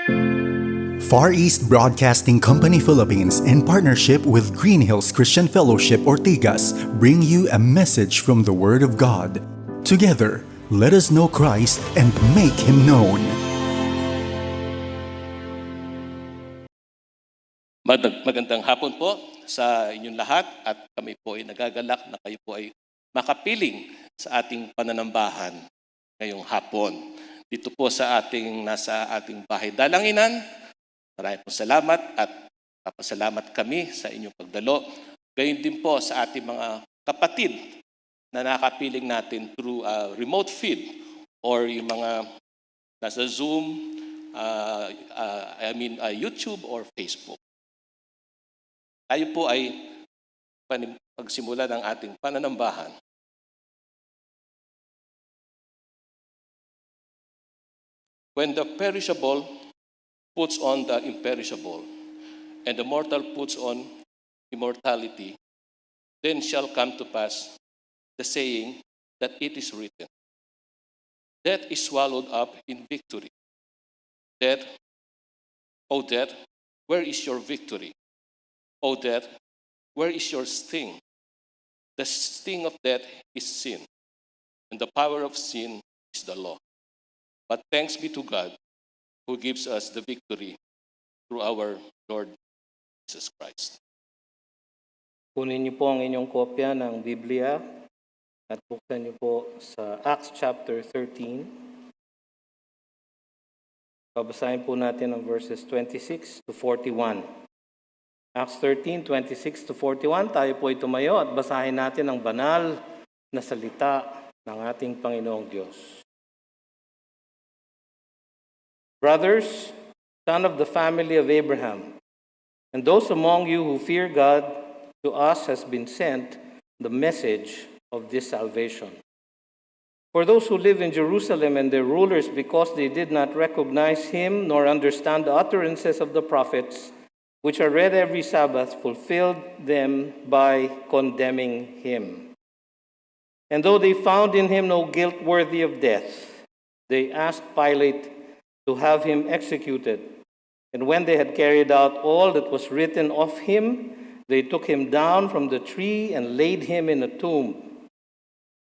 Far East Broadcasting Company Philippines, in partnership with Green Hills Christian Fellowship Ortigas, bring you a message from the Word of God. Together, let us know Christ and make Him known. Magandang hapon po sa inyong lahat at kami po ay nagagalak na kayo po ay makapiling sa ating pananambahan ngayong hapon. Dito po nasa ating bahay dalanginan. Maraming pong salamat at papasalamat kami sa inyong pagdalo. Gayon din po sa ating mga kapatid na nakapiling natin through remote feed or yung mga nasa Zoom, YouTube or Facebook. Tayo po ay pagsimula ng ating pananambahan. When the perishable puts on the imperishable, and the mortal puts on immortality, then shall come to pass the saying that it is written, death is swallowed up in victory. Death, O death, where is your victory? O death, where is your sting? The sting of death is sin, and the power of sin is the law. But thanks be to God, who gives us the victory through our Lord Jesus Christ. Kunin niyo po ang inyong kopya ng Biblia at buksan niyo po sa Acts chapter 13. Babasahin po natin ang verses 26 to 41. Acts 13, 26 to 41, tayo po ay tumayo at basahin natin ang banal na salita ng ating Panginoong Diyos. Brothers, son of the family of Abraham, and those among you who fear God, to us has been sent the message of this salvation. For those who live in Jerusalem and their rulers, because they did not recognize him nor understand the utterances of the prophets, which are read every Sabbath, fulfilled them by condemning him. And though they found in him no guilt worthy of death, they asked Pilate to have him executed. And when they had carried out all that was written of him, they took him down from the tree and laid him in a tomb.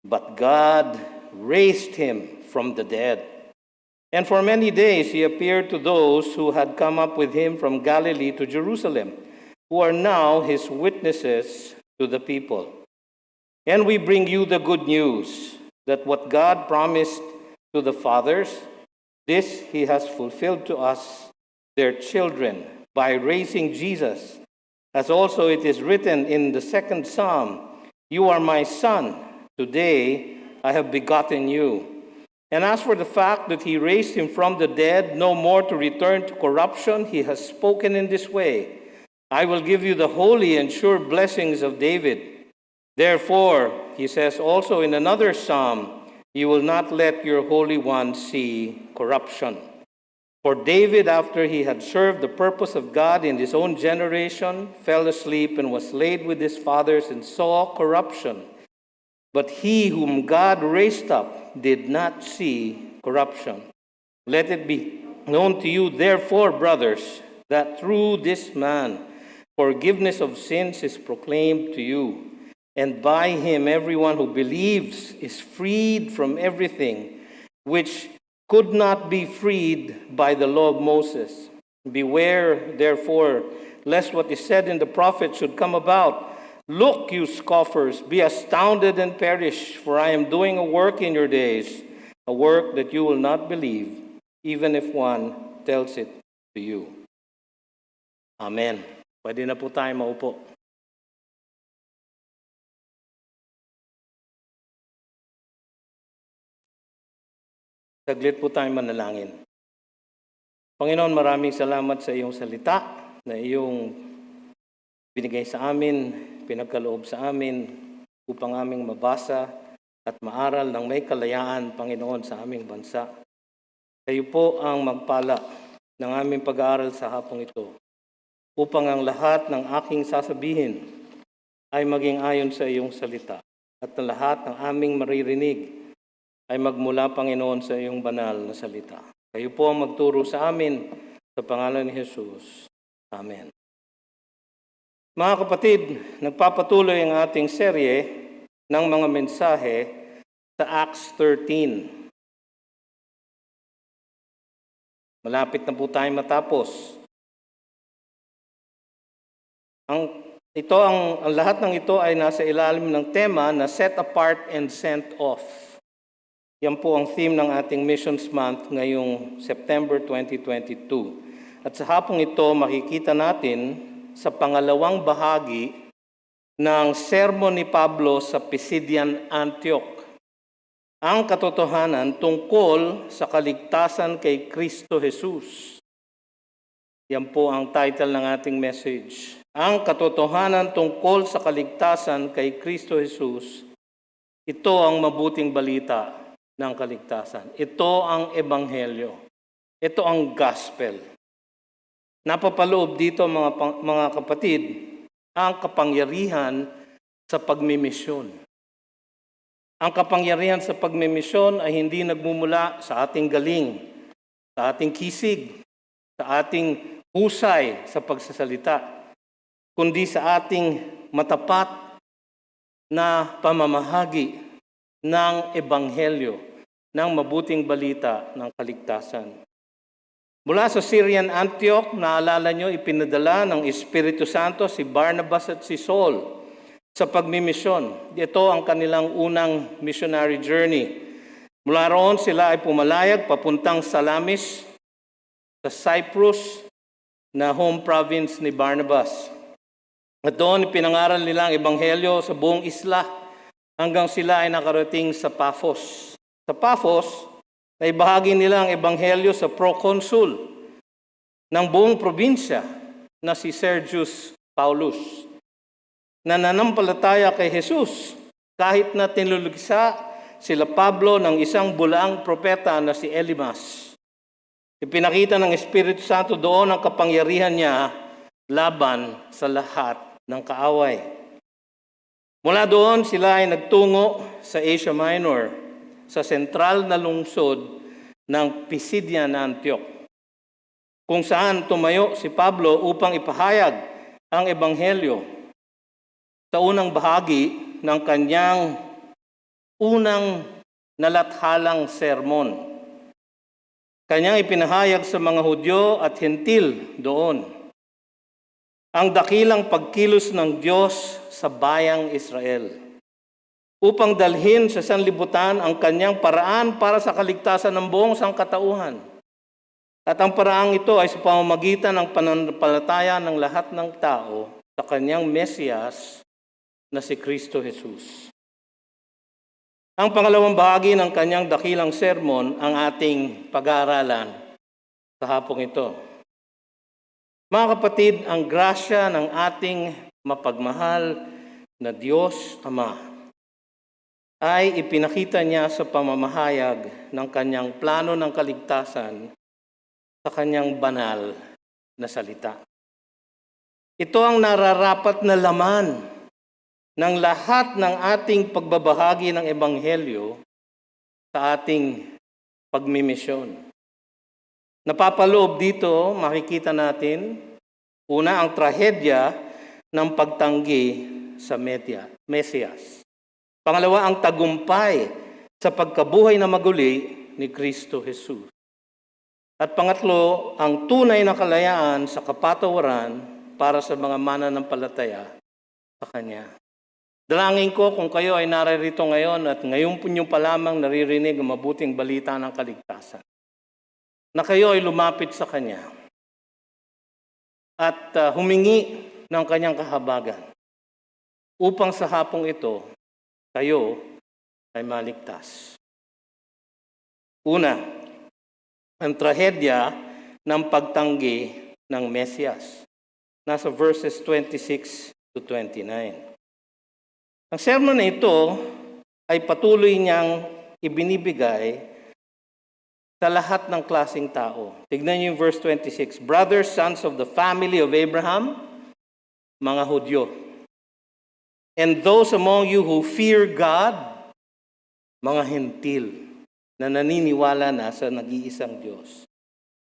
But God raised him from the dead. And for many days he appeared to those who had come up with him from Galilee to Jerusalem, who are now his witnesses to the people. And we bring you the good news, that what God promised to the fathers, this he has fulfilled to us, their children, by raising Jesus. As also it is written in the second Psalm, you are my son, today I have begotten you. And as for the fact that he raised him from the dead, no more to return to corruption, he has spoken in this way, I will give you the holy and sure blessings of David. Therefore, he says also in another psalm, you will not let your Holy One see corruption. For David, after he had served the purpose of God in his own generation, fell asleep and was laid with his fathers and saw corruption. But he whom God raised up did not see corruption. Let it be known to you, therefore, brothers, that through this man forgiveness of sins is proclaimed to you. And by him everyone who believes is freed from everything which could not be freed by the law of Moses. Beware, therefore, lest what is said in the prophet should come about. Look, you scoffers, be astounded and perish, for I am doing a work in your days, a work that you will not believe, even if one tells it to you. Amen. Pwede na po tayo maupo. Saglit po tayo manalangin. Panginoon, maraming salamat sa iyong salita na iyong binigay sa amin, pinagkaloob sa amin upang aming mabasa at maaral ng may kalayaan, Panginoon, sa aming bansa. Kayo po ang magpala ng aming pag-aaral sa hapong ito upang ang lahat ng aking sasabihin ay maging ayon sa iyong salita at ang lahat ng aming maririnig ay magmula, Panginoon, sa iyong banal na salita. Kayo po ang magturo sa amin Sa pangalan ni Jesus. Amen. Mga kapatid, nagpapatuloy ang ating serye ng mga mensahe sa Acts 13. Malapit na po tayo matapos. Ang lahat ng ito ay nasa ilalim ng tema na Set Apart and Sent Off. Yan po ang theme ng ating Missions Month ngayong September 2022. At sa hapong ito, makikita natin sa pangalawang bahagi ng sermon ni Pablo sa Pisidian Antioch. Ang katotohanan tungkol sa kaligtasan kay Kristo Jesus. Yan po ang title ng ating message. Ang katotohanan tungkol sa kaligtasan kay Kristo Jesus. Ito ang mabuting balita ng kaligtasan. Ito ang ebanghelyo. Ito ang gospel. Napapaloob dito mga kapatid, ang kapangyarihan sa pagmimisyon. Ang kapangyarihan sa pagmimisyon ay hindi nagmumula sa ating galing, sa ating kisig, sa ating husay sa pagsasalita, kundi sa ating matapat na pamamahagi ng ebanghelyo, ng mabuting balita ng kaligtasan. Mula sa Syrian Antioch, naalala nyo, ipinadala ng Espiritu Santo si Barnabas at si Saul sa pagmimisyon. Ito ang kanilang unang missionary journey. Mula roon sila ay pumalayag papuntang Salamis sa Cyprus na home province ni Barnabas. At doon pinangaral nila ang ebanghelyo sa buong isla hanggang sila ay nakarating sa Paphos. Sa Paphos, naibahagi nila ang ebanghelyo sa proconsul ng buong probinsya na si Sergius Paulus, na nanampalataya kay Jesus kahit na tinulugsa sila Pablo ng isang bulaang propeta na si Elimas. Ipinakita ng Espiritu Santo doon ang kapangyarihan niya laban sa lahat ng kaaway. Mula doon sila ay nagtungo sa Asia Minor, sa sentral na lungsod ng Pisidian Antioch, kung saan tumayo si Pablo upang ipahayag ang ebanghelyo sa unang bahagi ng kanyang unang nalathalang sermon. Kanyang ipinahayag sa mga Hudyo at Hentil doon ang dakilang pagkilos ng Diyos sa bayang Israel upang dalhin sa sanlibutan ang kanyang paraan para sa kaligtasan ng buong sangkatauhan. At ang paraang ito ay sa pamamagitan ng pananampalataya ng lahat ng tao sa kanyang Mesiyas na si Kristo Jesus. Ang pangalawang bahagi ng kanyang dakilang sermon ang ating pag-aaralan sa hapong ito. Mga kapatid, ang grasya ng ating mapagmahal na Diyos Ama ay ipinakita niya sa pamamahayag ng kanyang plano ng kaligtasan sa kanyang banal na salita. Ito ang nararapat na laman ng lahat ng ating pagbabahagi ng ebanghelyo sa ating pagmimisyon. Napapaloob dito, makikita natin, una ang trahedya ng pagtanggi sa Mesiyas. Pangalawa, ang tagumpay sa pagkabuhay na maguli ni Kristo Jesus. At pangatlo, ang tunay na kalayaan sa kapatawaran para sa mga mananampalataya sa Kanya. Dalangin ko kung kayo ay naririto ngayon at ngayon po niyo pa lamang naririnig ang mabuting balita ng kaligtasan, na kayo ay lumapit sa Kanya at humingi ng Kanyang kahabagan upang sa hapong ito, kayo ay maligtas. Una, ang trahedya ng pagtanggi ng Mesiyas. Nasa verses 26 to 29. Ang sermon na ito ay patuloy niyang ibinibigay sa lahat ng klaseng tao. Tignan niyo yung verse 26. Brothers, sons of the family of Abraham, mga Hudyo, and those among you who fear God, mga Hentil, na naniniwala na sa nag-iisang Diyos.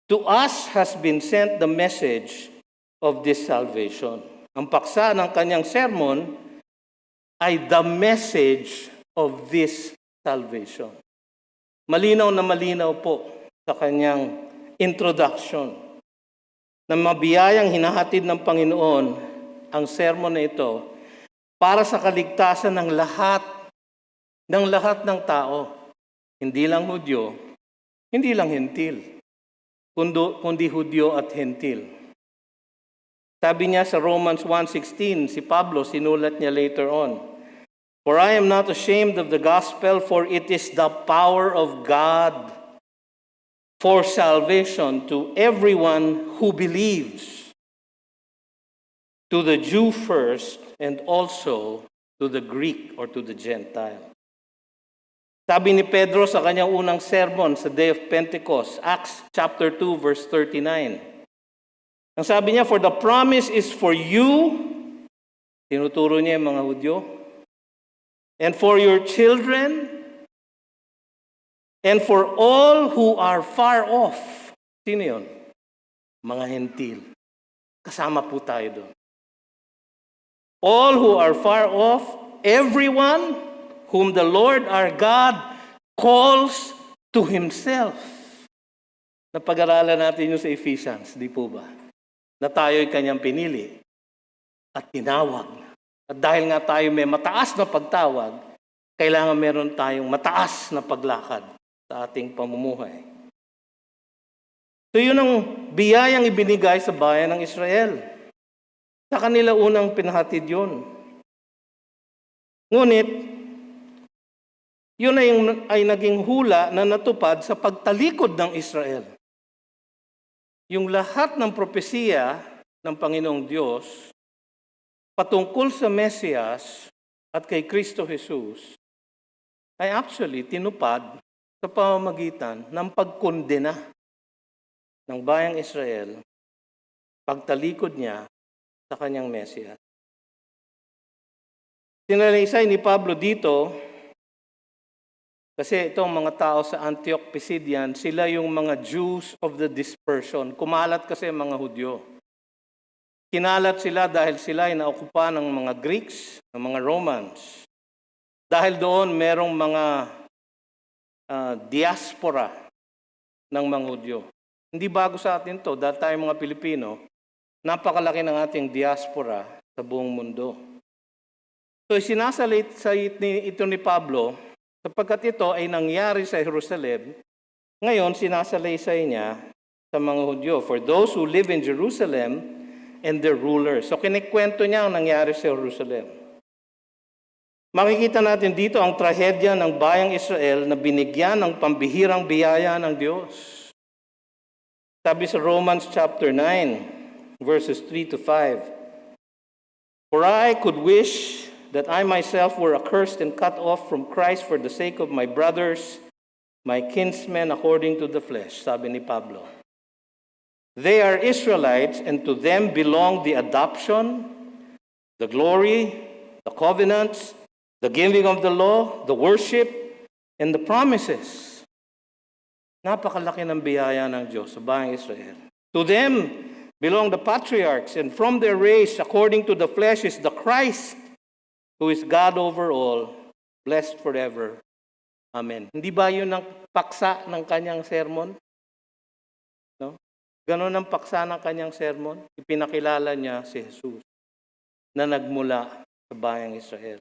To us has been sent the message of this salvation. Ang paksa ng kanyang sermon ay the message of this salvation. Malinaw na malinaw po sa kanyang introduction na mabiyayang hinahatid ng Panginoon ang sermon na ito para sa kaligtasan ng lahat ng tao. Hindi lang Hudyo, hindi lang Hentil, kundi Hudyo at Hentil. Sabi niya sa Romans 1:16, si Pablo, sinulat niya later on, "For I am not ashamed of the gospel, for it is the power of God for salvation to everyone who believes, to the Jew first, and also to the Greek or to the Gentile." Sabi ni Pedro sa kanyang unang sermon sa Day of Pentecost, Acts chapter 2, verse 39. Ang sabi niya, "For the promise is for you," tinuturo niya yung mga Hudyo, "and for your children, and for all who are far off." Sino yun? Mga Hentil. Kasama po tayo doon. "All who are far off, everyone whom the Lord our God calls to Himself." Napag-aralan natin yung sa Ephesians, di po ba? Na tayo'y Kanyang pinili at tinawag. At dahil nga tayo may mataas na pagtawag, kailangan meron tayong mataas na paglakad sa ating pamumuhay. So yun ang biyayang ibinigay sa bayan ng Israel. Sa kanila unang pinahatid yun. Ngunit, yun ay naging hula na natupad sa pagtalikod ng Israel. Yung lahat ng propesiya ng Panginoong Diyos patungkol sa Mesiyas at kay Kristo Jesus ay actually tinupad sa pamamagitan ng pagkondena ng bayang Israel, pagtalikod niya sa kanyang Mesiyas. Sinalaysay ni Pablo dito, kasi itong mga tao sa Antioch Pisidian, sila yung mga Jews of the dispersion. Kumalat kasi ang mga Hudyo. Kinalat sila dahil sila ay naokupa ng mga Greeks, ng mga Romans. Dahil doon merong mga diaspora ng mga Hudyo. Hindi bago sa atin to, dahil tayo mga Pilipino, napakalaki ng ating diaspora sa buong mundo. So sinasalit ito ni Pablo, sapagkat ito ay nangyari sa Jerusalem, ngayon sinasalaysay niya sa mga Hudyo, "For those who live in Jerusalem and their rulers." So kinikwento niya ang nangyari sa Jerusalem. Makikita natin dito ang trahedya ng bayang Israel na binigyan ng pambihirang biyaya ng Diyos. Sabi sa Romans chapter 9, verses 3 to 5, "For I could wish that I myself were accursed and cut off from Christ for the sake of my brothers, my kinsmen according to the flesh." Sabi ni Pablo. "They are Israelites, and to them belong the adoption, the glory, the covenants, the giving of the law, the worship, and the promises." Napakalaki ng biyaya ng Diyos sa bayang Israel. "To them belong the patriarchs, and from their race, according to the flesh, is the Christ, who is God over all, blessed forever. Amen." Hindi ba yun ang paksa ng kanyang sermon? No? Ganon ang paksa ng kanyang sermon. Ipinakilala niya si Jesus na nagmula sa bayang Israel.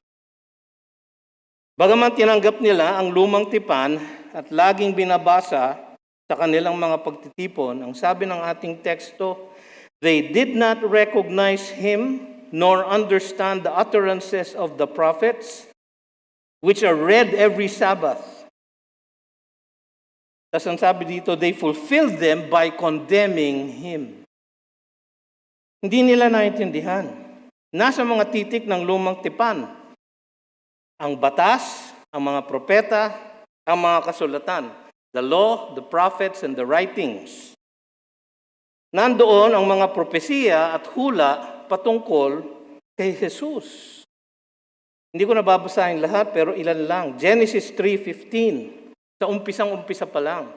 Bagaman tinanggap nila ang lumang tipan at laging binabasa sa kanilang mga pagtitipon, ang sabi ng ating teksto, "They did not recognize Him nor understand the utterances of the prophets, which are read every Sabbath." Tapos ang sabi dito, "They fulfilled them by condemning Him." Hindi nila naintindihan. Nasa mga titik ng lumang tipan, ang batas, ang mga propeta, ang mga kasulatan, the law, the prophets, and the writings. Nandoon ang mga propesiya at hula patungkol kay Jesus. Hindi ko nababasahin lahat, pero ilan lang. Genesis 3:15, sa umpisang-umpisa pa lang.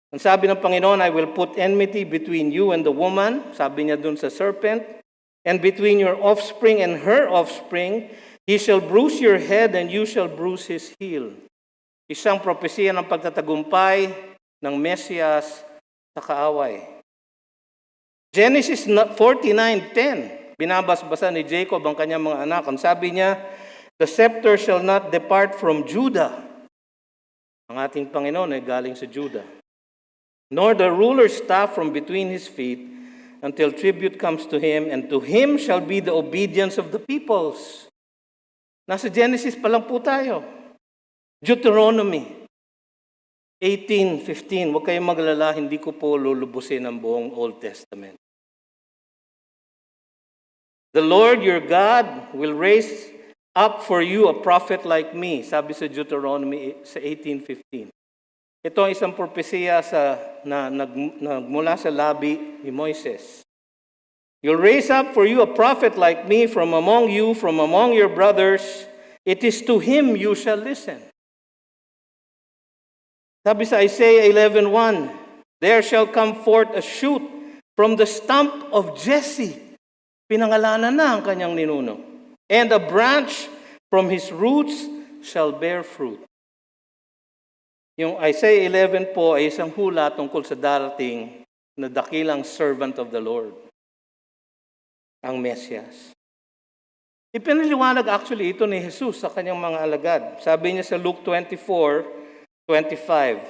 Ang sabi ng Panginoon, I will put enmity between you and the woman, sabi niya dun sa serpent, and between your offspring and her offspring, he shall bruise your head and you shall bruise his heel. Isang propesya ng pagtatagumpay ng Mesiyas sa kaaway. Genesis 49:10, binabasbasa ni Jacob ang kanyang mga anak. Ang sabi niya, the scepter shall not depart from Judah. Ang ating Panginoon ay galing sa Judah. Nor the ruler's staff from between his feet, until tribute comes to him, and to him shall be the obedience of the peoples. Nasa Genesis pa lang po tayo. Deuteronomy 18:15. Huwag kayong maglala, hindi ko po lulubusin ang buong Old Testament. The Lord your God will raise up for you a prophet like me, sabi sa Deuteronomy sa 18:15. Ito ang isang propesya na nagmula sa labi ni Moises. You'll raise up for you a prophet like me from among you, from among your brothers. It is to him you shall listen. Sabi sa Isaiah 11:1, there shall come forth a shoot from the stump of Jesse. Pinangalanan na ang kanyang ninuno. And a branch from his roots shall bear fruit. Yung Isaiah 11 po ay isang hula tungkol sa darating na dakilang servant of the Lord, ang Mesiyas. Ipinaliwanag actually ito ni Jesus sa kanyang mga alagad. Sabi niya sa Luke 24:25,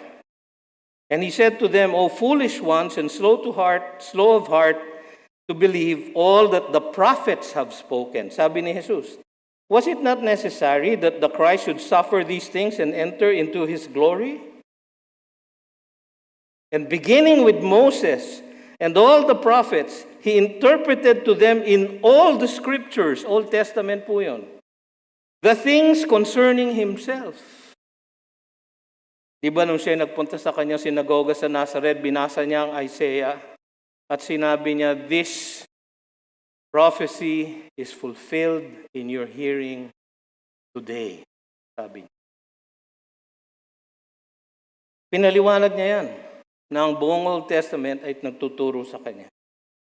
and he said to them, O foolish ones and slow of heart to believe all that the prophets have spoken. Sabi ni Jesus, was it not necessary that the Christ should suffer these things and enter into his glory? And beginning with Moses and all the prophets, he interpreted to them in all the scriptures, Old Testament po yun, the things concerning himself. Diba nung siya nagpunta sa kanyang sinagoga sa Nazareth, binasa niya ang Isaiah at sinabi niya, this prophecy is fulfilled in your hearing today, sabi niya. Pinaliwanag niya yan na ang buong Old Testament ay nagtuturo sa kanya.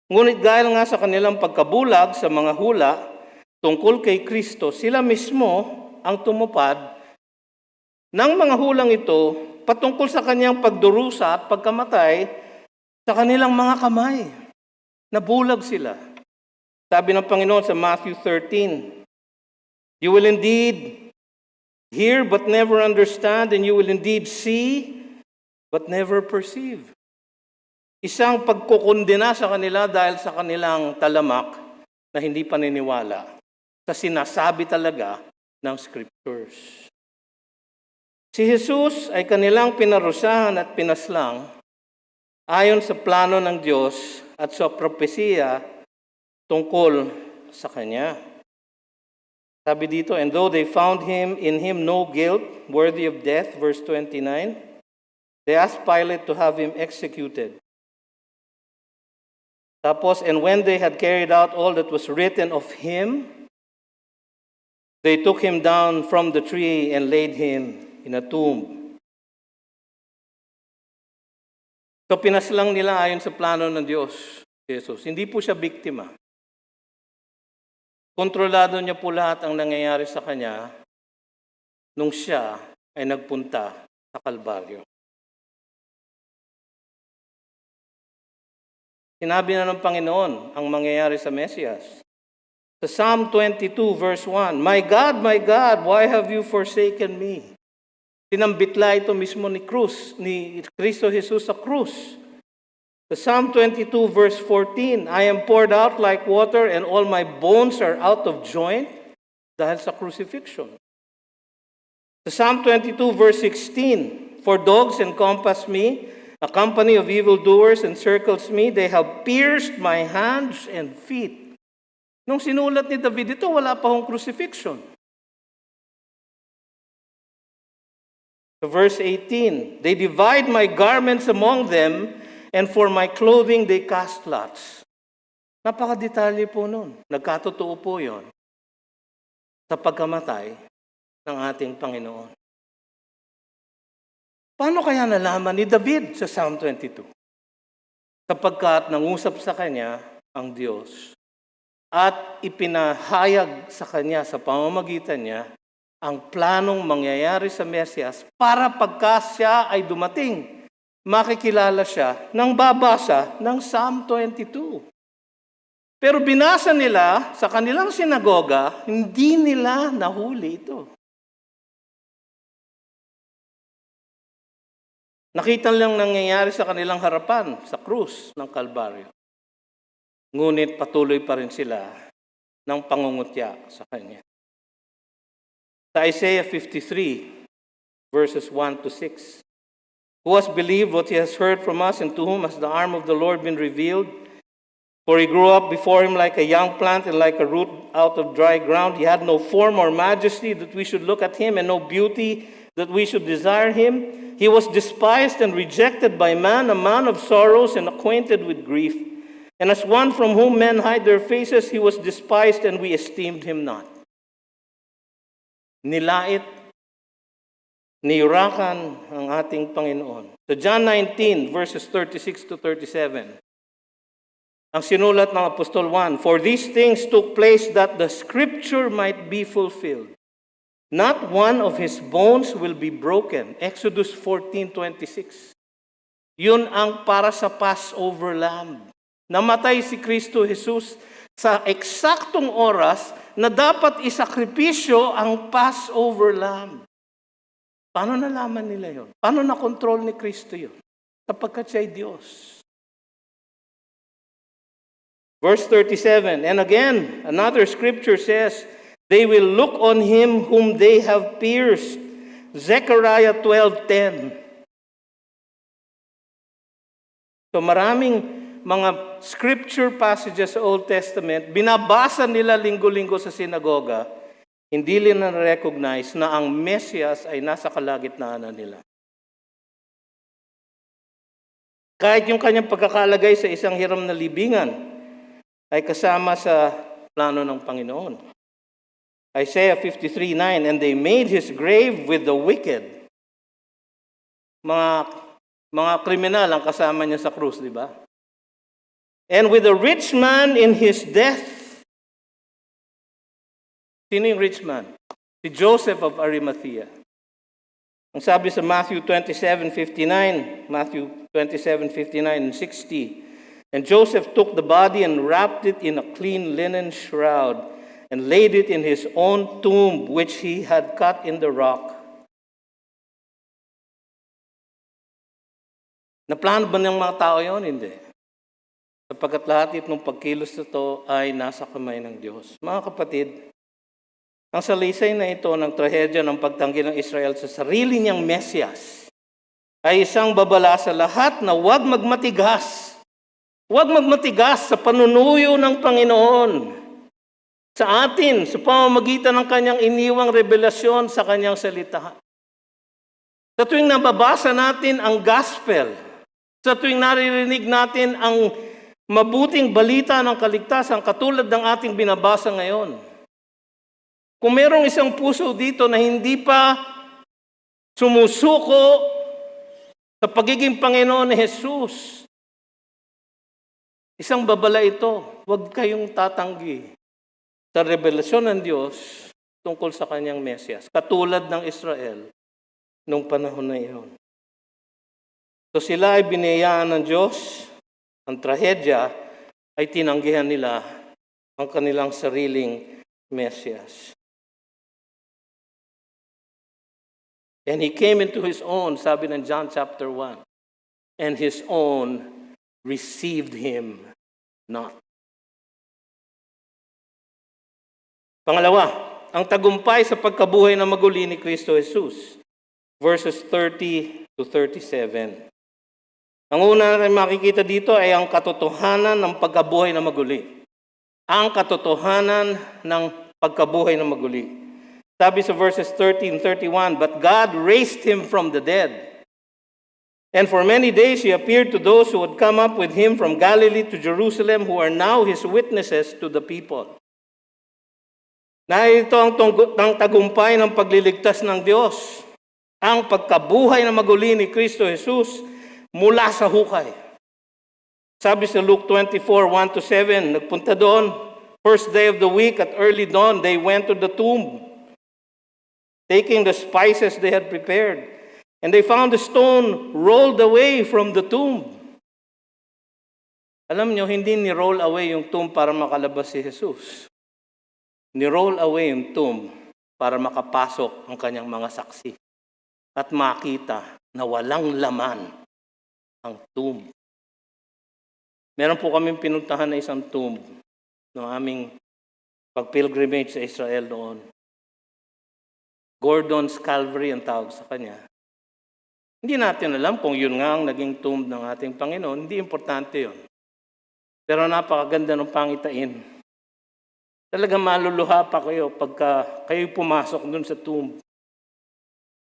Ngunit dahil nga sa kanilang pagkabulag sa mga hula tungkol kay Kristo, sila mismo ang tumupad ng mga hulang ito patungkol sa kanyang pagdurusa at pagkamatay sa kanilang mga kamay. Nabulag sila. Sabi ng Panginoon sa Matthew 13, you will indeed hear but never understand, and you will indeed see but never perceive. Isang pagkukondena sa kanila dahil sa kanilang talamak na hindi paniniwala sa sinasabi talaga ng Scriptures. Si Jesus ay kanilang pinarusahan at pinaslang ayon sa plano ng Diyos at sa propesiya tungkol sa Kanya. Sabi dito, and though they found in him no guilt worthy of death, verse 29, they asked Pilate to have him executed. Tapos, and when they had carried out all that was written of him, they took him down from the tree and laid him in a tomb. So, pinaslang nila ayon sa plano ng Diyos, Jesus. Hindi po siya biktima. Kontrolado niya po lahat ang nangyayari sa kanya nung siya ay nagpunta sa Kalbaryo. Sinabi na ng Panginoon ang mangyayari sa Mesiyas. Sa Psalm 22 verse 1, my God, why have you forsaken me? Sinambitla ito mismo ni Kristo Jesus sa krus. Sa Psalm 22 verse 14, I am poured out like water and all my bones are out of joint dahil sa crucifixion. Sa Psalm 22 verse 16, for dogs encompass me, a company of evildoers encircles me, they have pierced my hands and feet. Nung sinulat ni David ito, wala pa hong crucifixion. So verse 18, they divide my garments among them, and for my clothing they cast lots. Napakadetalye po nun. Nagkatotoo po yon sa pagkamatay ng ating Panginoon. Paano kaya nalaman ni David sa Psalm 22? Sapagkat nangusap sa kanya ang Diyos at ipinahayag sa kanya sa pamamagitan niya ang planong mangyayari sa Mesiyas para pagka siya ay dumating, makikilala siya nang babasa ng Psalm 22. Pero binasa nila sa kanilang sinagoga, hindi nila nahuli ito. Nakita lang nangyayari sa kanilang harapan sa krus ng Kalbaryo. Ngunit patuloy pa rin sila ng pangungutya sa kanya. Sa Isaiah 53, verses 1 to 6, who has believed what he has heard from us, and to whom has the arm of the Lord been revealed? For he grew up before him like a young plant and like a root out of dry ground. He had no form or majesty that we should look at him, and no beauty that we should desire him. He was despised and rejected by man, a man of sorrows and acquainted with grief. And as one from whom men hide their faces, he was despised and we esteemed him not. Nilait, niurakan ang ating Panginoon. So John 19, verses 36 to 37. Ang sinulat ng Apostol Juan, for these things took place that the scripture might be fulfilled. Not one of his bones will be broken. Exodus 14:26. Yun ang para sa Passover lamb. Namatay si Kristo Jesus sa eksaktong oras na dapat isakripisyo ang Passover lamb. Paano nalaman nila yun? Paano na-control ni Kristo yun? Sapagkat siya ay Diyos. Verse 37, and again, another scripture says, they will look on him whom they have pierced. Zechariah 12:10. So maraming mga scripture passages sa Old Testament, binabasa nila linggo-linggo sa sinagoga, hindi nila na-recognize na ang Mesiyas ay nasa kalagitnaan na nila. Kahit yung kanyang pagkakalagay sa isang hiram na libingan ay kasama sa plano ng Panginoon. Isaiah 53:9, and they made his grave with the wicked. Mga kriminal ang kasama niya sa krus, di ba? And with the rich man in his death. Sino yung rich man? Si Joseph of Arimathea. Ang sabi sa Matthew 27:59 and 60, and Joseph took the body and wrapped it in a clean linen shroud and laid it in his own tomb, which he had cut in the rock. Naplano ba ng mga tao yon? Hindi. Sapagkat lahat itong pagkilos na ito ay nasa kamay ng Diyos. Mga kapatid, ang salaysay na ito ng trahedya ng pagtanggi ng Israel sa sarili niyang Mesiyas ay isang babala sa lahat na huwag magmatigas. Huwag magmatigas sa panunuyo ng Panginoon. Sa atin, sa pamamagitan ng kanyang iniwang revelasyon sa kanyang salita. Sa tuwing nababasa natin ang gospel, sa tuwing naririnig natin ang mabuting balita ng kaligtasan katulad ng ating binabasa ngayon, kung merong isang puso dito na hindi pa sumusuko sa pagiging Panginoon ni Jesus, isang babala ito, huwag kayong tatanggi sa revelasyon ng Diyos tungkol sa kanyang Mesiyas, katulad ng Israel nung panahon na iyon. So sila ay biniyayaan ng Diyos, ang trahedya ay tinanggihan nila ang kanilang sariling Mesiyas. And he came into his own, sabi ng John chapter 1, and his own received him not. Pangalawa, ang tagumpay sa pagkabuhay na maguli ni Kristo Jesus. Verses 30 to 37. Ang una natin makikita dito ay ang katotohanan ng pagkabuhay na maguli. Ang katotohanan ng pagkabuhay na maguli. Sabi sa verses 30 and 31, but God raised him from the dead. And for many days he appeared to those who had come up with him from Galilee to Jerusalem, who are now his witnesses to the people. Na ito ang tagumpay ng pagliligtas ng Diyos. ang pagkabuhay na maguli ni Kristo Jesus mula sa hukay. Sabi sa Luke 24:1-7, nagpunta doon, first day of the week at early dawn, they went to the tomb, taking the spices they had prepared. And they found the stone rolled away from the tomb. Alam nyo, hindi ni-roll away yung tomb para makalabas si Jesus. Ni-roll away yung tomb para makapasok ang kanyang mga saksi at makita na walang laman ang tomb. Meron po kaming pinuntahan na isang tomb ng aming pag-pilgrimage sa Israel noon. Gordon's Calvary ang tawag sa kanya. Hindi natin alam kung yun nga ang naging tomb ng ating Panginoon. Hindi importante yun. Pero napakaganda ng pangitain. Talagang maluluha pa kayo pagka kayo pumasok dun sa tomb.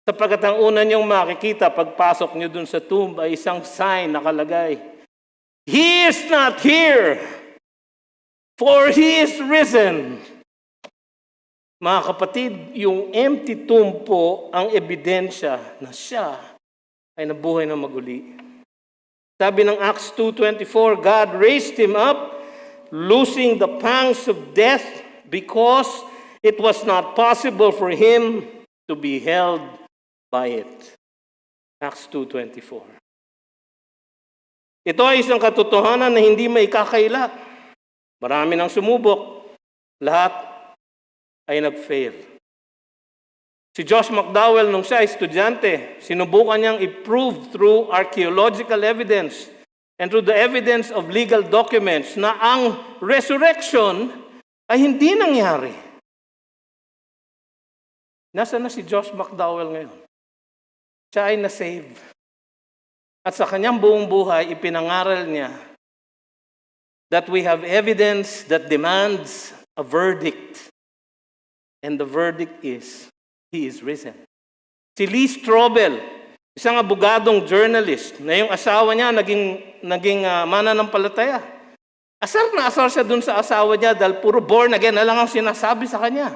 Sapagkat ang una niyong makikita pagpasok niyo dun sa tomb ay isang sign nakalagay, "He is not here, for He is risen." Mga kapatid, yung empty tomb po ang ebidensya na siya ay nabuhay na maguli. Sabi ng Acts 2:24, God raised Him up, loosing the pangs of death because it was not possible for Him to be held by it. Acts 2:24. Ito ay isang katotohanan na hindi maikakaila. Marami nang sumubok. Lahat ay nag-fail. Si Josh McDowell, nung siya estudyante, sinubukan niyang i-prove through archaeological evidence and through the evidence of legal documents na ang resurrection ay hindi nangyari. Nasaan na si Josh McDowell ngayon? Siya ay na-save. At sa kanyang buong buhay, ipinangaral niya that we have evidence that demands a verdict. And the verdict is, He is risen. Si Lee Strobel, isang abogadong journalist, na yung asawa niya naging mananampalataya. Asar na asar siya dun sa asawa niya dahil puro born again na lang ang sinasabi sa kanya.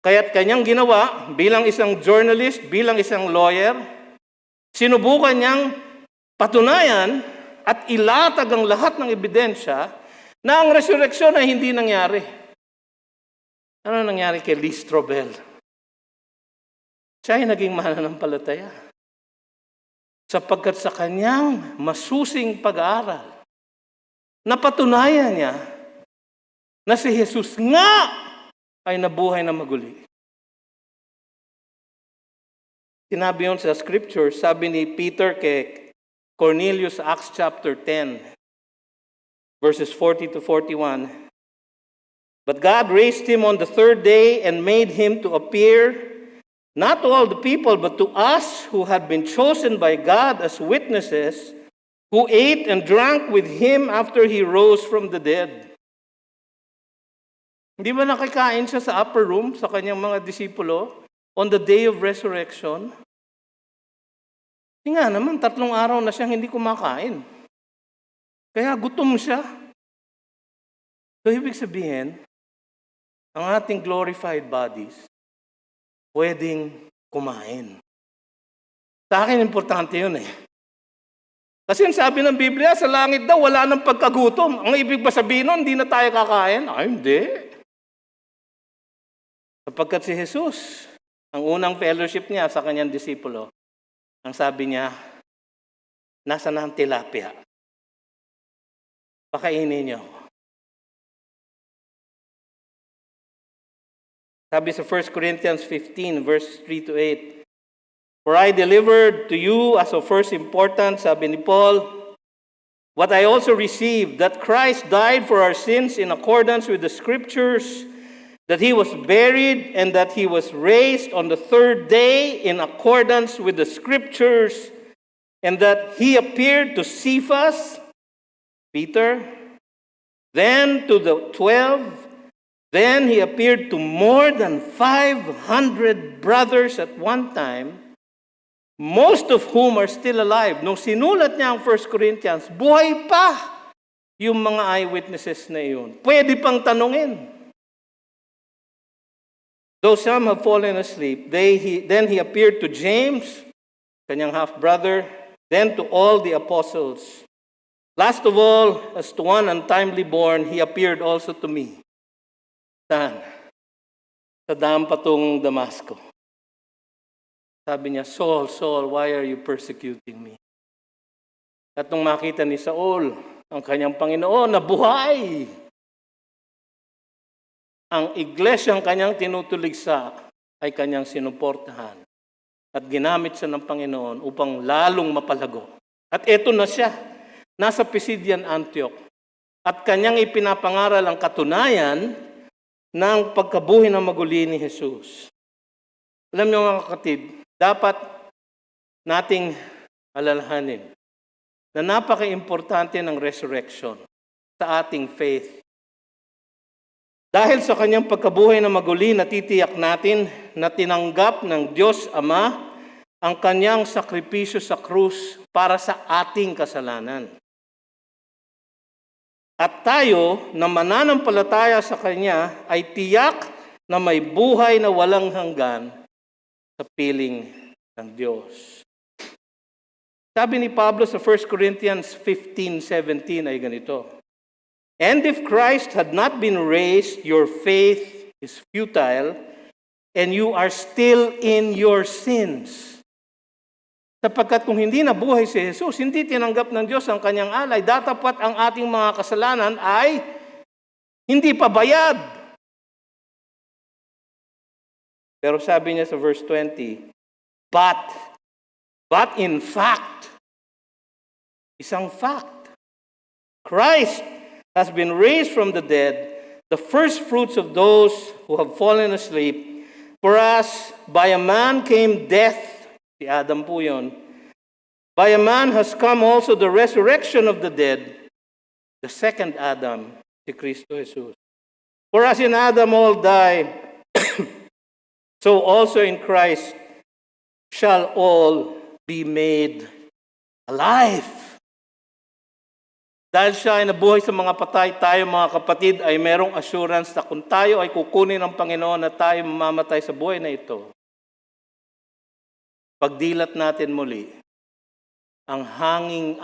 Kaya't kanyang ginawa, bilang isang journalist, bilang isang lawyer, sinubukan niyang patunayan at ilatag ang lahat ng ebidensya na ang resurrection ay hindi nangyari. Ano nangyari kay Lee Strobel? Siya ay naging mananampalataya. Sapagkat sa kanyang masusing pag-aaral, napatunayan niya na si Jesus nga ay nabuhay na maguli. Sinabi yun sa scripture, sabi ni Peter kay Cornelius, Acts chapter 10, verses 40-41. But God raised him on the third day and made him to appear not to all the people, but to us who had been chosen by God as witnesses, who ate and drank with him after he rose from the dead. Hindi ba nakikain siya sa upper room sa kanyang mga disipulo on the day of resurrection? Hindi nga naman, 3 araw na siyang hindi kumakain. Kaya gutom siya. So, ibig sabihin, ang ating glorified bodies, pwedeng kumain. Sa akin, importante yun eh. Kasi ang sabi ng Biblia, sa langit daw, wala nang pagkagutom. Ang ibig ba sabihin nun, hindi na tayo kakain? Ay, hindi. Sapagkat si Jesus, ang unang fellowship niya sa kanyang disipulo, ang sabi niya, nasa na ang tilapia? Pakainin niyo. Sabi sa 1 Corinthians 15, verse 3-8, For I delivered to you as of first importance, sabi ni Paul, what I also received, that Christ died for our sins in accordance with the Scriptures, that He was buried, and that He was raised on the third day in accordance with the Scriptures, and that He appeared to Cephas, Peter, then to the 12, then He appeared to more than 500 brothers at one time, most of whom are still alive. Nung sinulat niya ang 1 Corinthians, buhay pa yung mga eyewitnesses na iyon. Pwede pang tanungin. Though some have fallen asleep, then he appeared to James, kanyang half-brother, then to all the apostles. Last of all, as to one untimely born, he appeared also to me. Saan? Sa daan patungong Damasco. Sabi niya, Saul, Saul, why are you persecuting me? At nung makita ni Saul, ang kanyang Panginoon na buhay, ang iglesyang kanyang tinutuligsa ay kanyang sinuportahan. At ginamit siya ng Panginoon upang lalong mapalago. At eto na siya, nasa Pisidian Antioch. At kanyang ipinapangaral ang katunayan ng pagkabuhay ng maguli ni Jesus. Alam niyo mga kapatid, dapat nating alalahanin na napaka-importante ng resurrection sa ating faith. Dahil sa kanyang pagkabuhay na maguli, natitiyak natin na tinanggap ng Diyos Ama ang kanyang sakripisyo sa krus para sa ating kasalanan. At tayo na mananampalataya sa Kanya ay tiyak na may buhay na walang hanggan sa piling ng Diyos. Sabi ni Pablo sa 1 Corinthians 15:17 ay ganito, "And if Christ had not been raised, your faith is futile, and you are still in your sins." Sapagkat kung hindi nabuhay si Jesus, hindi tinanggap ng Diyos ang kanyang alay, datapat ang ating mga kasalanan ay hindi pa bayad. Pero sabi niya sa verse 20, But in fact, isang fact, Christ has been raised from the dead, the first fruits of those who have fallen asleep. For us, by a man came death, si Adam po yun. By a man has come also the resurrection of the dead, the second Adam, si Kristo Jesus. For as in Adam all die, so also in Christ shall all be made alive. Dahil siya ay nabuhay sa mga patay, tayo mga kapatid ay merong assurance na kung tayo ay kukunin ng Panginoon na tayo mamamatay sa buhay na ito, pagdilat natin muli, ang hangin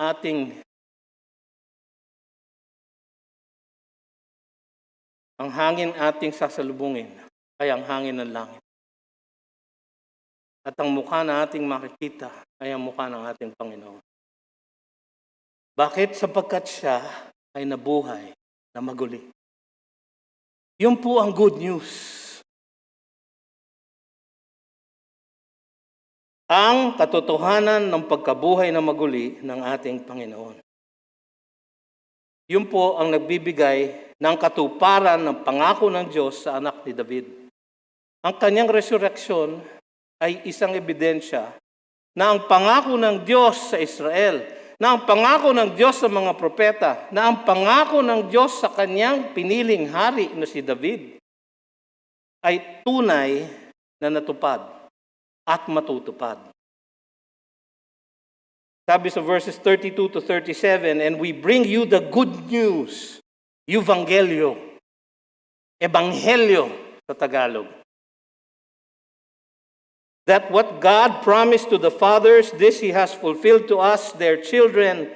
ating sasalubungin ay ang hangin ng langit. At ang mukha na ating makikita ay ang mukha ng ating Panginoon. Bakit? Sapagkat siya ay nabuhay na maguli. Yun po ang good news. Ang katotohanan ng pagkabuhay na maguli ng ating Panginoon. Yun po ang nagbibigay ng katuparan ng pangako ng Diyos sa anak ni David. Ang kanyang resurreksyon ay isang ebidensya na ang pangako ng Diyos sa Israel, na ang pangako ng Diyos sa mga propeta, na ang pangako ng Diyos sa kanyang piniling hari na si David ay tunay na natupad at matutupad. Sabi sa verses 32 to 37, "And we bring you the good news," Euvangelio, Ebanghelyo sa Tagalog, "that what God promised to the fathers, this He has fulfilled to us, their children,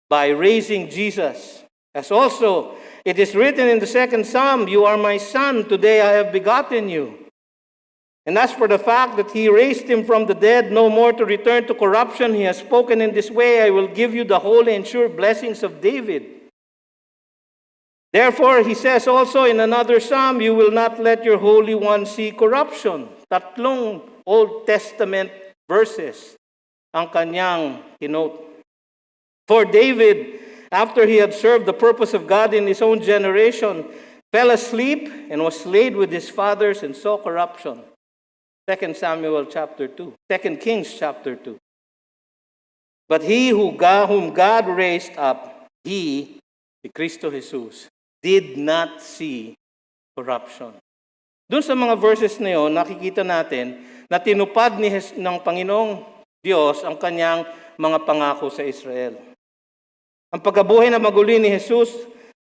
by raising Jesus. As also it is written in the second Psalm, 'You are my son, today I have begotten you.' And as for the fact that He raised Him from the dead, no more to return to corruption, He has spoken in this way, 'I will give you the holy and sure blessings of David.' Therefore, He says also in another Psalm, 'You will not let your Holy One see corruption.'" Tatlong Old Testament verses ang kanyang kinote. "For David, after he had served the purpose of God in his own generation, fell asleep and was laid with his fathers and saw corruption." 2 Samuel chapter 2. 2 Kings chapter 2. "But he whom God raised up, he, si Kristo Jesus, did not see corruption." Doon sa mga verses na yun, nakikita natin na tinupad ng Panginoong Diyos ang kanyang mga pangako sa Israel. Ang pagkabuhay na maguli ni Jesus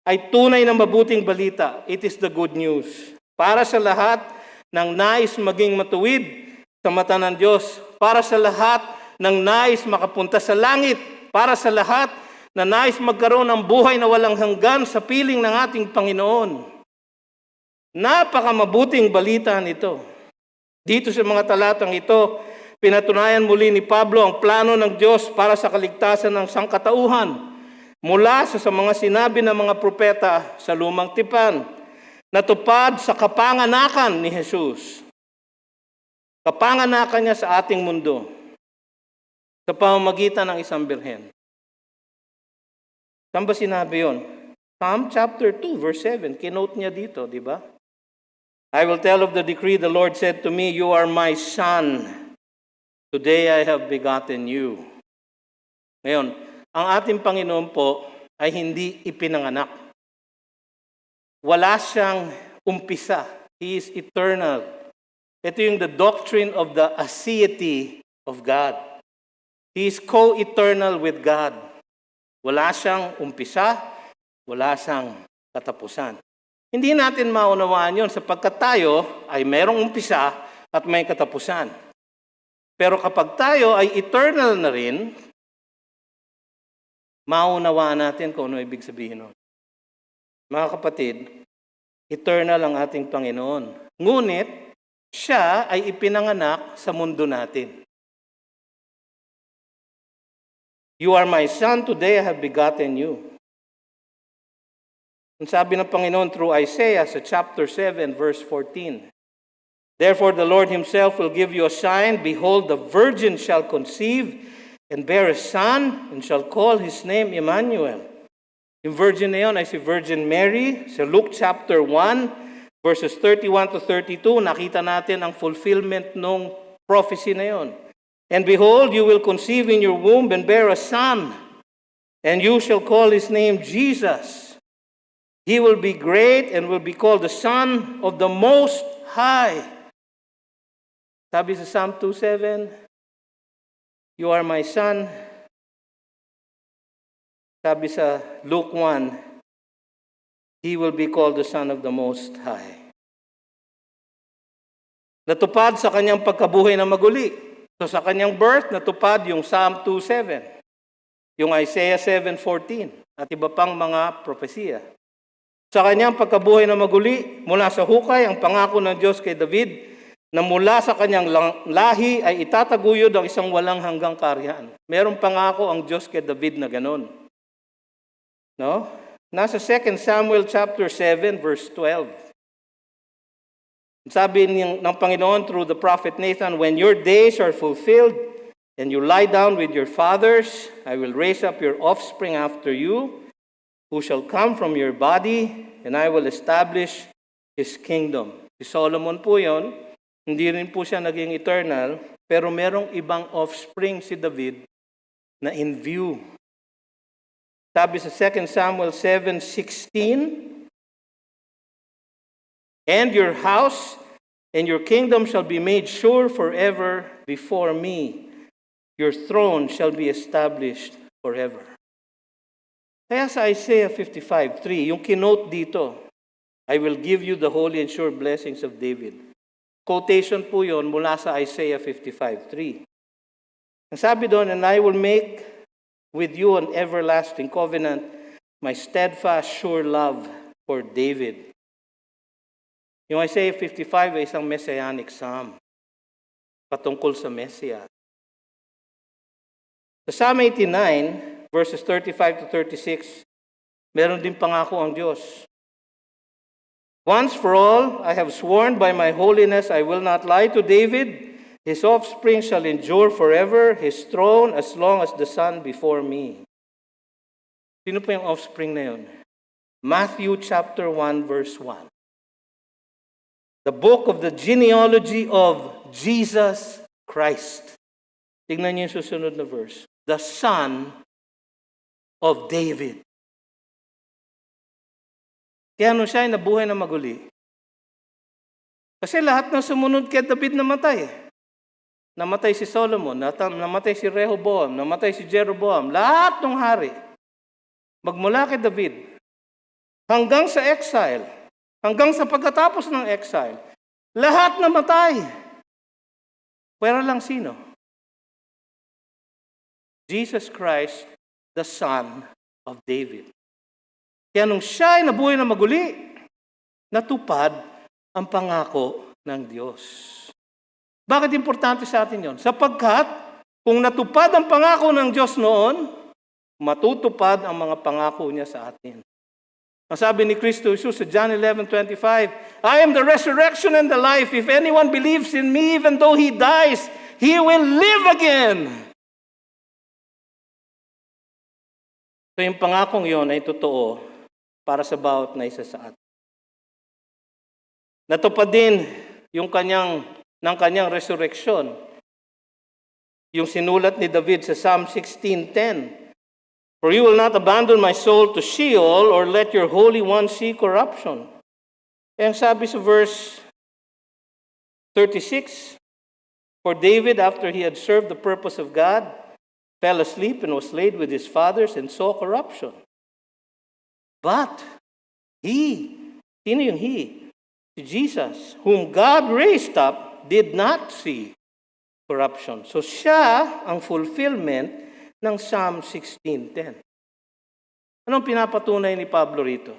ay tunay na mabuting balita. It is the good news. Para sa lahat ng nais maging matuwid sa mata ng Diyos, para sa lahat ng nais makapunta sa langit, para sa lahat na nais magkaroon ng buhay na walang hanggan sa piling ng ating Panginoon. Napakamabuting balita nito. Dito sa mga talatang ito, pinatunayan muli ni Pablo ang plano ng Diyos para sa kaligtasan ng sangkatauhan mula sa mga sinabi ng mga propeta sa lumang tipan, natupad sa kapanganakan ni Jesus. Kapanganakan niya sa ating mundo sa pamamagitan ng isang birhen. Saan ba sinabi yun? Psalm chapter 2, verse 7. Kinote niya dito, di ba? I will tell of the decree the Lord said to me, you are my son. Today I have begotten you. Ngayon, ang ating Panginoon po ay hindi ipinanganak. Wala siyang umpisa. He is eternal. Ito yung the doctrine of the aseity of God. He is co-eternal with God. Wala siyang umpisa, wala siyang katapusan. Hindi natin maunawaan yun sapagkat tayo ay merong umpisa at may katapusan. Pero kapag tayo ay eternal na rin, maunawaan natin kung ano ibig sabihin nun. Mga kapatid, eternal ang ating Panginoon. Ngunit, siya ay ipinanganak sa mundo natin. You are my son, today I have begotten you. Ang sabi ng Panginoon through Isaiah sa chapter 7, verse 14. Therefore the Lord himself will give you a sign. Behold, the virgin shall conceive and bear a son and shall call his name Emmanuel. Yung virgin na yun ay si Virgin Mary. Sa Luke chapter 1, verses 31 to 32, nakita natin ang fulfillment ng prophecy na yun. And behold, you will conceive in your womb and bear a son, and you shall call his name Jesus. He will be great and will be called the Son of the Most High. Sabi sa Psalm 2:7, you are my son. Sabi sa Luke 1, he will be called the Son of the Most High. Natupad sa kanyang pagkabuhay na maguli. So sa kanyang birth, natupad yung Psalm 2:7, yung Isaiah 7:14, at iba pang mga propesiya. Sa kanyang pagkabuhay na maguli, mula sa hukay, ang pangako ng Diyos kay David, na mula sa kanyang lahi ay itataguyod ang isang walang hanggang kaharian. Merong pangako ang Diyos kay David na ganon. No? Nasa 2 Samuel chapter 7, verse 12. Sabi ng Panginoon through the prophet Nathan, when your days are fulfilled and you lie down with your fathers, I will raise up your offspring after you, who shall come from your body, and I will establish his kingdom. Si Solomon po yun, hindi rin po siya naging eternal, pero merong ibang offspring si David na in view. Sabi sa 2 Samuel 7:16, and your house and your kingdom shall be made sure forever before me. Your throne shall be established forever. Kaya sa Isaiah 55:3, yung kinote dito, I will give you the holy and sure blessings of David. Quotation po yun mula sa Isaiah 55:3. Ang sabi doon, and I will make with you an everlasting covenant, my steadfast, sure love for David. Yung Isaiah 55 ay isang messianic psalm patungkol sa Messiah. Sa Psalm 89, verses 35 to 36, meron din pangako ang Diyos. Once for all, I have sworn by my holiness, I will not lie to David. His offspring shall endure forever, his throne as long as the sun before me. Sino po yung offspring na yun? Matthew chapter 1, verse 1. The book of the genealogy of Jesus Christ. Tignan niyo yung susunod na verse. The son of David. Kaya ano siya ay nabuhay na maguli? Kasi lahat ng sumunod kay David namatay. Namatay si Solomon, namatay si Rehoboam, namatay si Jeroboam. Lahat ng hari. Magmula kay David. Hanggang sa exile. Hanggang sa pagkatapos ng exile. Lahat namatay. Pero lang sino? Jesus Christ, the Son of David. Kaya nung siya ay nabuhay na maguli, natupad ang pangako ng Diyos. Bakit importante sa atin yon? Sapagkat kung natupad ang pangako ng Diyos noon, matutupad ang mga pangako niya sa atin. Ang sabi ni Kristo Jesus sa John 11:25, I am the resurrection and the life. If anyone believes in me, even though he dies, he will live again. So yung pangakong yon ay totoo para sa bawat na isa sa atin. Natupad din yung ng kanyang resurrection. Yung sinulat ni David sa Psalm 16:10. For you will not abandon my soul to Sheol or let your Holy One see corruption. Kaya ang sabi sa verse 36, for David, after he had served the purpose of God, fell asleep and was laid with his fathers and saw corruption. But he, sino yung he? Jesus, whom God raised up, did not see corruption. So siya ang fulfillment ng Psalm 16:10. Anong pinapatunay ni Pablo rito?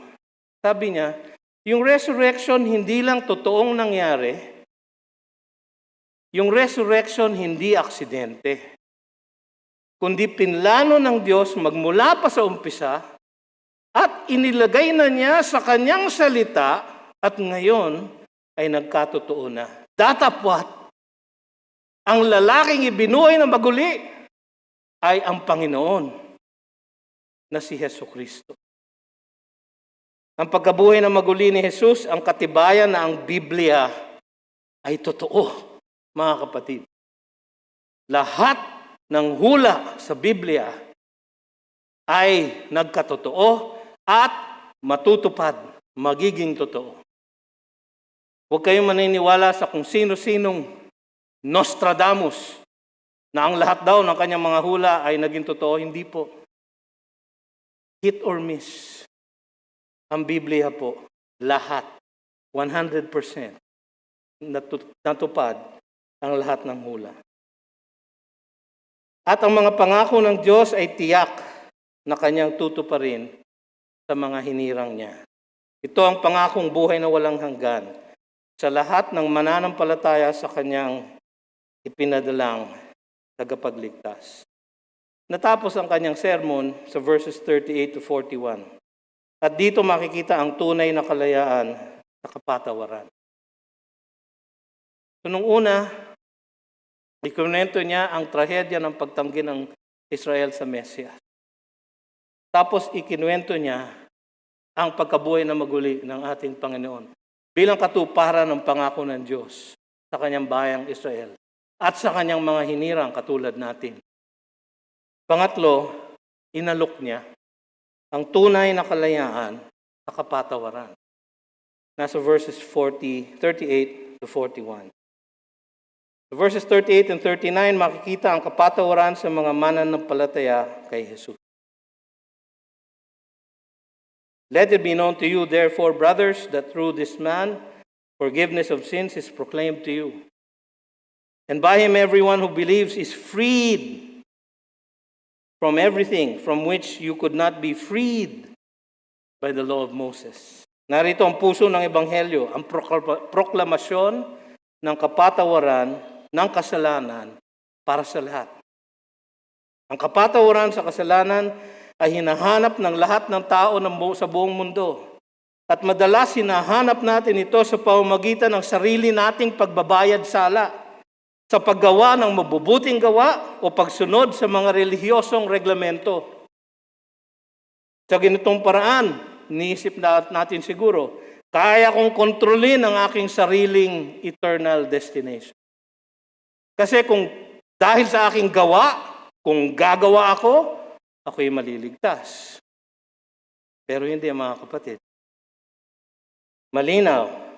Sabi niya, yung resurrection hindi lang totoong nangyari, yung resurrection hindi aksidente, kundi pinlano ng Diyos magmula pa sa umpisa at inilagay na niya sa kanyang salita at ngayon ay nagkatotoo na. Datapwat, ang lalaking ibinuhay na maguli ay ang Panginoon na si Jesucristo. Ang pagkabuhay na maguli ni Jesus, ang katibayan na ang Biblia ay totoo, mga kapatid. Lahat ng hula sa Biblia ay nagkatotoo at matutupad, magiging totoo. Huwag kayong maniniwala sa kung sino-sinong Nostradamus na ang lahat daw ng kanyang mga hula ay naging totoo. Hindi po. Hit or miss. Ang Biblia po, lahat, 100% natupad ang lahat ng hula. At ang mga pangako ng Diyos ay tiyak na kanyang tutuparin sa mga hinirang niya. Ito ang pangakong buhay na walang hanggan sa lahat ng mananampalataya sa kanyang ipinadalang tagapagligtas. Natapos ang kanyang sermon sa verses 38 to 41. At dito makikita ang tunay na kalayaan sa kapatawaran. So nung una, ikunento niya ang trahedya ng pagtanggi ng Israel sa Mesias. Tapos ikinuwento niya ang pagkabuhay na maguli ng ating Panginoon bilang katuparan ng pangako ng Diyos sa kanyang bayang Israel at sa kanyang mga hinirang katulad natin. Pangatlo, inalok niya ang tunay na kalayaan sa kapatawaran. Nasa verses 38 to 41. Sa verses 38 and 39, makikita ang kapatawaran sa mga mananampalataya kay Jesus. Let it be known to you, therefore, brothers, that through this man, forgiveness of sins is proclaimed to you. And by him, everyone who believes is freed from everything from which you could not be freed by the law of Moses. Narito ang puso ng Ebanghelyo, ang proklamasyon ng kapatawaran ng kasalanan para sa lahat. Ang kapatawaran sa kasalanan ay hinahanap ng lahat ng tao sa buong mundo. At madalas hinahanap natin ito sa pamamagitan ng sarili nating pagbabayad sala, sa paggawa ng mabubuting gawa o pagsunod sa mga relihiyosong reglamento. Sa ganitong paraan, niisip natin siguro, kaya kong kontrolin ang aking sariling eternal destination. Kasi kung dahil sa aking gawa, kung gagawa ako, ako'y maliligtas. Pero hindi, mga kapatid. Malinaw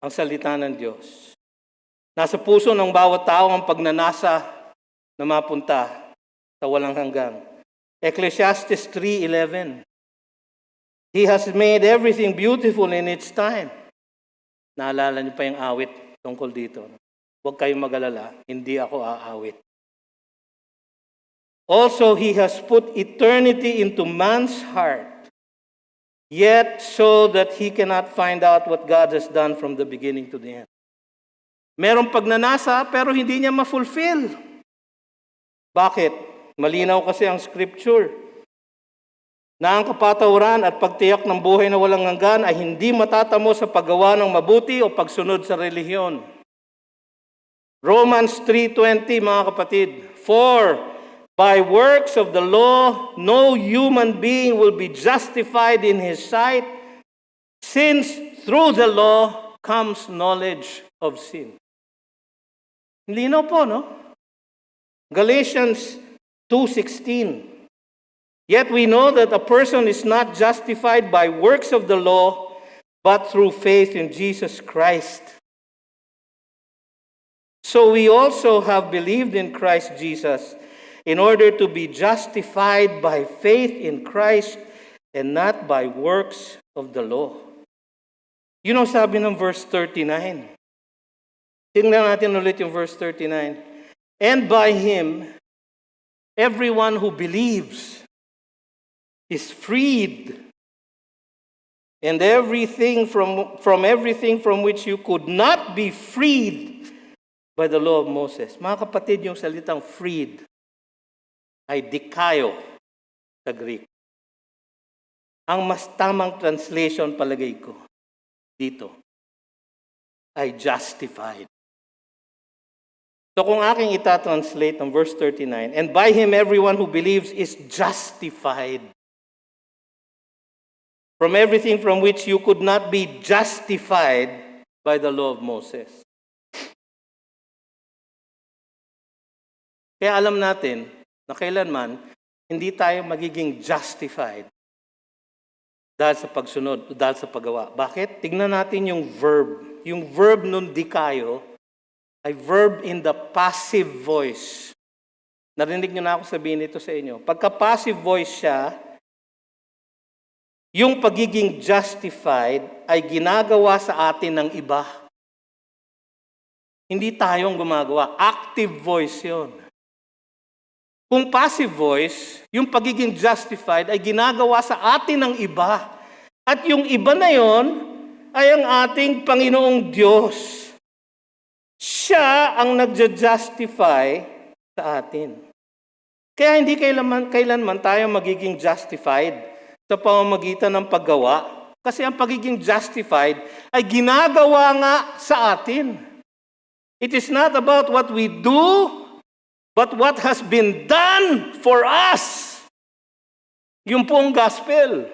ang salita ng Diyos. Nasa puso ng bawat tao ang pagnanasa na mapunta sa walang hanggan. Ecclesiastes 3:11. He has made everything beautiful in its time. Naalala niyo pa yung awit tungkol dito. Huwag kayong mag-alala, hindi ako aawit. Also, He has put eternity into man's heart, yet so that he cannot find out what God has done from the beginning to the end. Merong pagnanasa, pero hindi niya ma-fulfill. Bakit? Malinaw kasi ang scripture na ang kapatawaran at pagtiyak ng buhay na walang hanggan ay hindi matatamo sa paggawa ng mabuti o pagsunod sa relihiyon. Romans 3:20, mga kapatid, For by works of the law, no human being will be justified in his sight, since through the law comes knowledge of sin. Linaw po, no? Galatians 2:16. Yet we know that a person is not justified by works of the law, but through faith in Jesus Christ. So we also have believed in Christ Jesus in order to be justified by faith in Christ and not by works of the law. Yun ang sabi ng verse 39. Tingnan natin ulit yung verse 39. And by Him, everyone who believes is freed, and everything from everything from which you could not be freed by the law of Moses. Mga kapatid, yung salitang freed ay dikayo sa Greek. Ang mas tamang translation, palagay ko, dito, ay justified. So kung aking itatranslate ang verse 39, and by Him everyone who believes is justified from everything from which you could not be justified by the law of Moses. Kaya alam natin na kailanman hindi tayo magiging justified dahil sa pagsunod o dahil sa paggawa. Bakit? Tignan natin yung verb. Yung verb nun dikayo ay verb in the passive voice. Narinig nyo na ako sabihin ito sa inyo. Pagka passive voice siya, yung pagiging justified ay ginagawa sa atin ng iba. Hindi tayong gumagawa. Active voice yon. Kung passive voice, yung pagiging justified ay ginagawa sa atin ng iba. At yung iba na yon ay ang ating Panginoong Diyos. Siya ang nagja-justify sa atin. Kaya hindi kailanman tayo magiging justified sa pamamagitan ng paggawa. Kasi ang pagiging justified ay ginagawa nga sa atin. It is not about what we do, but what has been done for us. Yung po ang gospel.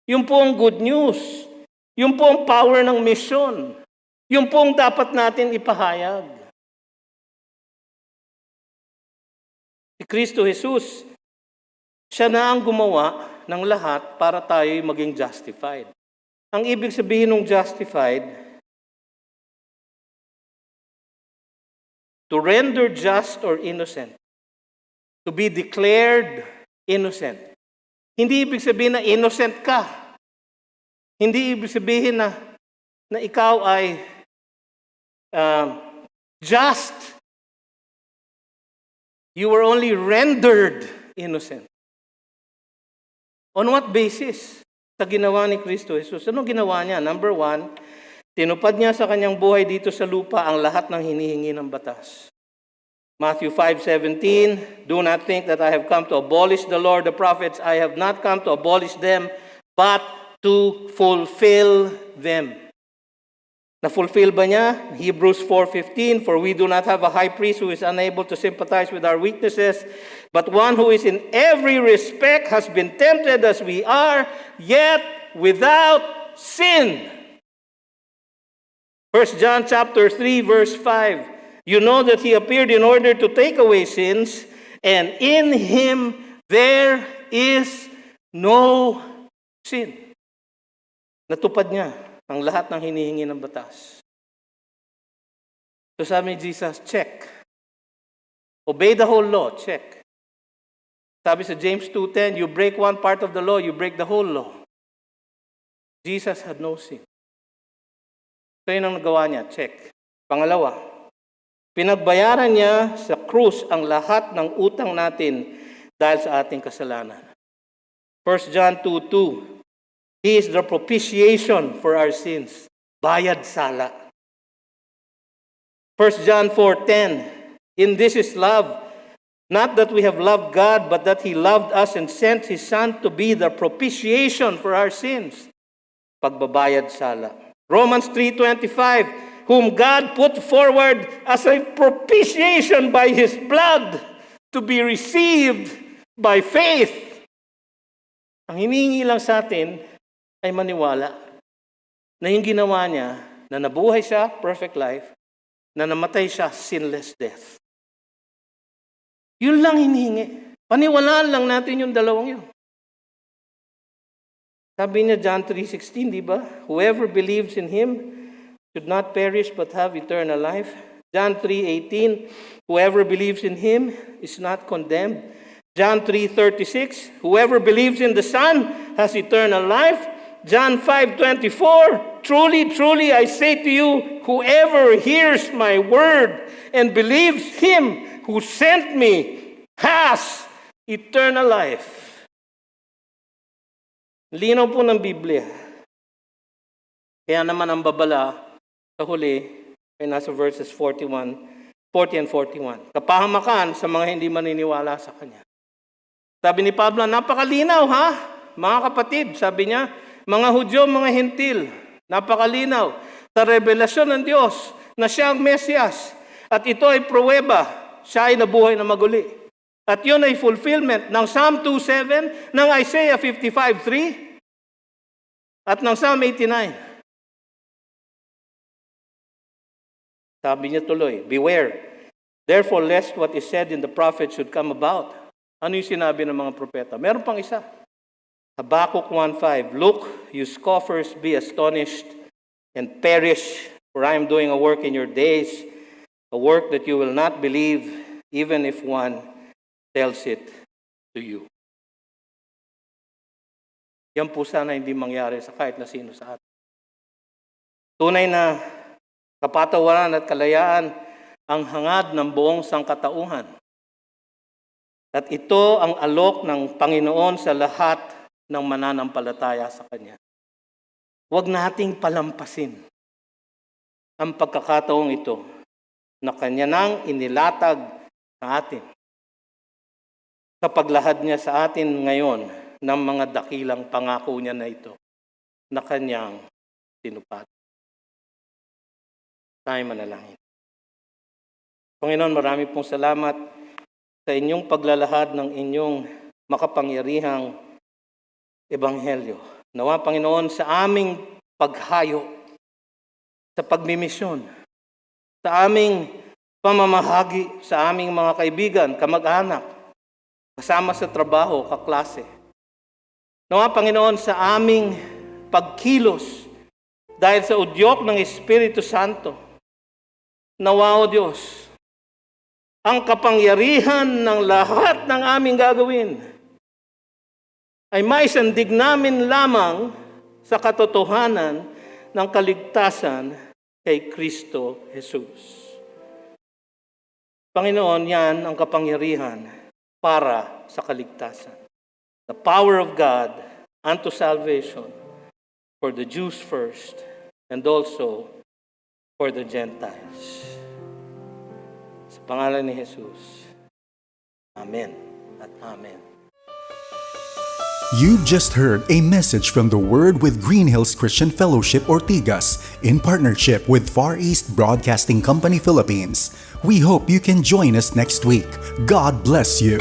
Yung po ang good news. Yung po ang power ng mission. Yung po ang dapat natin ipahayag. Si Kristo Jesus, siya na ang gumawa ng lahat para tayo maging justified. Ang ibig sabihin ng justified, to render just or innocent. To be declared innocent. Hindi ibig sabihin na innocent ka. Hindi ibig sabihin na ikaw ay just. You were only rendered innocent. On what basis? Sa ginawa ni Kristo Jesus. Ano ginawa niya? Number 1, tinupad niya sa kanyang buhay dito sa lupa ang lahat ng hinihingi ng batas. Matthew 5:17, do not think that I have come to abolish the law or the prophets. I have not come to abolish them, but to fulfill them. Na-fulfill ba niya? Hebrews 4:15, for we do not have a high priest who is unable to sympathize with our weaknesses, but one who is in every respect has been tempted as we are, yet without sin. 1 John chapter 3, verse 5, you know that He appeared in order to take away sins, and in Him there is no sin. Natupad niya ang lahat ng hinihingi ng batas. So sabi ni Jesus, check. Obey the whole law, check. Sabi sa James 2:10, you break one part of the law, you break the whole law. Jesus had no sin. So yun ang nagawa niya, check. Pangalawa, pinagbayaran niya sa krus ang lahat ng utang natin dahil sa ating kasalanan. 1 John 2:2, He is the propitiation for our sins. Bayad sala. 1 John 4:10, In this is love, not that we have loved God, but that He loved us and sent His Son to be the propitiation for our sins. Pagbabayad sala. Romans 3:25, whom God put forward as a propitiation by His blood to be received by faith. Ang hinihingi lang sa atin ay maniwala na yung ginawa niya, na nabuhay siya, perfect life, na namatay siya, sinless death. Yun lang hinihingi. Paniwalaan lang natin yung dalawang yun. Sabi niya, John 3:16, di ba? Whoever believes in Him should not perish but have eternal life. John 3:18, whoever believes in Him is not condemned. John 3:36, whoever believes in the Son has eternal life. John 5:24, truly, truly, I say to you, whoever hears my word and believes Him who sent me has eternal life. Linaw po ng Biblia. Kaya naman ang babala sa huli ay nasa verses 40 and 41. Kapahamakan sa mga hindi maniniwala sa Kanya. Sabi ni Pablo, napakalinaw ha, mga kapatid. Sabi niya, mga Hudyo, mga Hentil, napakalinaw sa revelasyon ng Diyos na Siya ang Mesiyas. At ito ay pruweba, Siya ay nabuhay na maguli. At yun ay fulfillment ng Psalm 2:7, ng Isaiah 55:3, at ng Psalm 89. Sabi niya tuloy, beware, therefore lest what is said in the prophet should come about. Ano yung sinabi ng mga propeta? Meron pang isa. Habakkuk 1:5, look, you scoffers, be astonished and perish, for I am doing a work in your days, a work that you will not believe, even if one tells it to you. Yan po sana hindi mangyari sa kahit na sino sa atin. Tunay na kapatawaran at kalayaan ang hangad ng buong sangkatauhan. At ito ang alok ng Panginoon sa lahat ng mananampalataya sa Kanya. Huwag nating palampasin ang pagkakataong ito na Kanya nang inilatag sa atin. Sa paglahad niya sa atin ngayon ng mga dakilang pangako niya na ito na Kanyang tinupad. Tayo manalangin. Panginoon, marami pong salamat sa inyong paglalahad ng inyong makapangyarihang ebanghelyo. Nawa, Panginoon, sa aming paghayo, sa pagmimisyon, sa aming pamamahagi sa aming mga kaibigan, kamag-anak, kasama sa trabaho, kaklase. Nawa, Panginoon, sa aming pagkilos dahil sa udyok ng Espiritu Santo. Nawa, O Diyos, ang kapangyarihan ng lahat ng aming gagawin ay maisandig namin lamang sa katotohanan ng kaligtasan kay Kristo Jesus. Panginoon, yan ang kapangyarihan para sa kaligtasan. The power of God unto salvation for the Jews first and also for the Gentiles. Sa pangalan ni Jesus. Amen at amen. You've just heard a message from the Word with Green Hills Christian Fellowship Ortigas in partnership with Far East Broadcasting Company Philippines. We hope you can join us next week. God bless you.